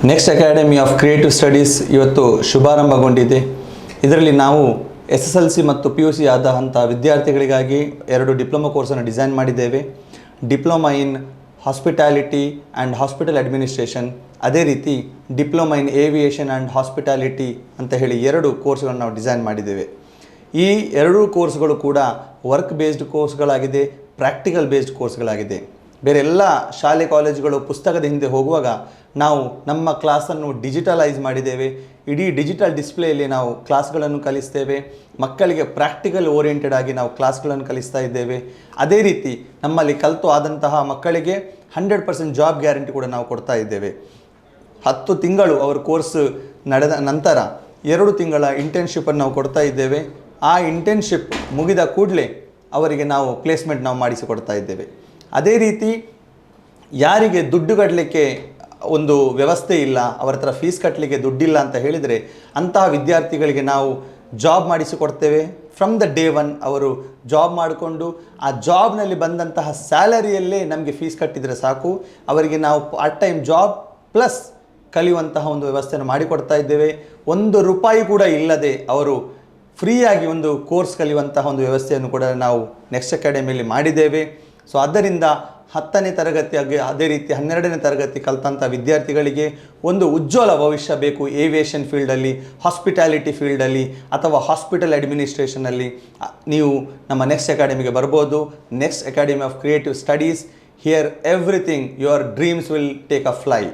Next academy of creative studies ಇವತ್ತು ಶುಭಾರಂಭಗೊಂಡಿದೆ. ಇದರಲ್ಲಿ ನಾವು SSLC ಮತ್ತು PUC ಆದಂಥ ವಿದ್ಯಾರ್ಥಿಗಳಿಗಾಗಿ 2 ಡಿಪ್ಲೊಮಾ ಕೋರ್ಸನ್ನು ಡಿಸೈನ್ ಮಾಡಿದ್ದೇವೆ. Diploma in hospitality and hospital administration, ಅದೇ ರೀತಿ diploma in aviation and hospitality ಅಂತ ಹೇಳಿ 2 ಕೋರ್ಸ್ಗಳನ್ನು ನಾವು ಡಿಸೈನ್ ಮಾಡಿದ್ದೇವೆ. ಈ 2 ಕೋರ್ಸ್ಗಳು ಕೂಡ ವರ್ಕ್ ಬೇಸ್ಡ್ ಕೋರ್ಸ್ಗಳಾಗಿದೆ, ಪ್ರಾಕ್ಟಿಕಲ್ ಬೇಸ್ಡ್ ಕೋರ್ಸ್ಗಳಾಗಿದೆ. ಬೇರೆ ಎಲ್ಲ ಶಾಲೆ ಕಾಲೇಜುಗಳು ಪುಸ್ತಕದ ಹಿಂದೆ ಹೋಗುವಾಗ ನಾವು ನಮ್ಮ ಕ್ಲಾಸನ್ನು ಡಿಜಿಟಲೈಸ್ ಮಾಡಿದ್ದೇವೆ. ಇಡೀ ಡಿಜಿಟಲ್ ಡಿಸ್ಪ್ಲೇಯಲ್ಲಿ ನಾವು ಕ್ಲಾಸ್ಗಳನ್ನು ಕಲಿಸ್ತೇವೆ. ಮಕ್ಕಳಿಗೆ ಪ್ರಾಕ್ಟಿಕಲ್ ಓರಿಯೆಂಟೆಡ್ ಆಗಿ ನಾವು ಕ್ಲಾಸ್ಗಳನ್ನು ಕಲಿಸ್ತಾ ಇದ್ದೇವೆ. ಅದೇ ರೀತಿ ನಮ್ಮಲ್ಲಿ ಕಲಿತು ಆದಂತಹ ಮಕ್ಕಳಿಗೆ 100% ಜಾಬ್ ಗ್ಯಾರಂಟಿ ಕೂಡ ನಾವು ಕೊಡ್ತಾ ಇದ್ದೇವೆ. 10 ತಿಂಗಳು ಅವರ ಕೋರ್ಸ್ ನಡೆದ ನಂತರ 2 ತಿಂಗಳ ಇಂಟರ್ನ್ಶಿಪ್ಪನ್ನು ನಾವು ಕೊಡ್ತಾ ಇದ್ದೇವೆ. ಆ ಇಂಟರ್ನ್ಶಿಪ್ ಮುಗಿದ ಕೂಡಲೇ ಅವರಿಗೆ ನಾವು ಪ್ಲೇಸ್ಮೆಂಟ್ ನಾವು ಮಾಡಿಸಿಕೊಡ್ತಾ ಇದ್ದೇವೆ. ಅದೇ ರೀತಿ ಯಾರಿಗೆ ದುಡ್ಡು ಕಟ್ಟಲಿಕ್ಕೆ ಒಂದು ವ್ಯವಸ್ಥೆ ಇಲ್ಲ, ಅವರ ಹತ್ರ ಫೀಸ್ ಕಟ್ಟಲಿಕ್ಕೆ ದುಡ್ಡಿಲ್ಲ ಅಂತ ಹೇಳಿದರೆ ಅಂತಹ ವಿದ್ಯಾರ್ಥಿಗಳಿಗೆ ನಾವು ಜಾಬ್ ಮಾಡಿಸಿಕೊಡ್ತೇವೆ. ಫ್ರಮ್ ದ ಡೇ 1 ಅವರು ಜಾಬ್ ಮಾಡಿಕೊಂಡು ಆ ಜಾಬ್ನಲ್ಲಿ ಬಂದಂತಹ ಸ್ಯಾಲರಿಯಲ್ಲೇ ನಮಗೆ ಫೀಸ್ ಕಟ್ಟಿದರೆ ಸಾಕು. ಅವರಿಗೆ ನಾವು ಪಾರ್ಟ್ ಟೈಮ್ ಜಾಬ್ ಪ್ಲಸ್ ಕಲಿಯುವಂತಹ ಒಂದು ವ್ಯವಸ್ಥೆಯನ್ನು ಮಾಡಿಕೊಡ್ತಾ ಇದ್ದೇವೆ. 1 ರೂಪಾಯಿ ಕೂಡ ಇಲ್ಲದೆ ಅವರು ಫ್ರೀಯಾಗಿ ಒಂದು ಕೋರ್ಸ್ ಕಲಿಯುವಂತಹ ಒಂದು ವ್ಯವಸ್ಥೆಯನ್ನು ಕೂಡ ನಾವು ನೆಕ್ಸ್ಟ್ ಅಕಾಡೆಮಿಯಲ್ಲಿ ಮಾಡಿದ್ದೇವೆ. ಸೊ ಆದ್ದರಿಂದ 10ನೇ ತರಗತಿ ಅದೇ ರೀತಿ 12ನೇ ತರಗತಿ ಕಲಿತಂಥ ವಿದ್ಯಾರ್ಥಿಗಳಿಗೆ ಒಂದು ಉಜ್ವಲ ಭವಿಷ್ಯ ಬೇಕು. ಏವಿಯೇಷನ್ ಫೀಲ್ಡಲ್ಲಿ, ಹಾಸ್ಪಿಟಾಲಿಟಿ ಫೀಲ್ಡಲ್ಲಿ ಅಥವಾ ಹಾಸ್ಪಿಟಲ್ ಅಡ್ಮಿನಿಸ್ಟ್ರೇಷನಲ್ಲಿ ನೀವು ನಮ್ಮ ನೆಕ್ಸ್ಟ್ ಅಕಾಡೆಮಿಗೆ ಬರ್ಬೋದು. Next academy of creative studies, here everything your dreams will take a fly.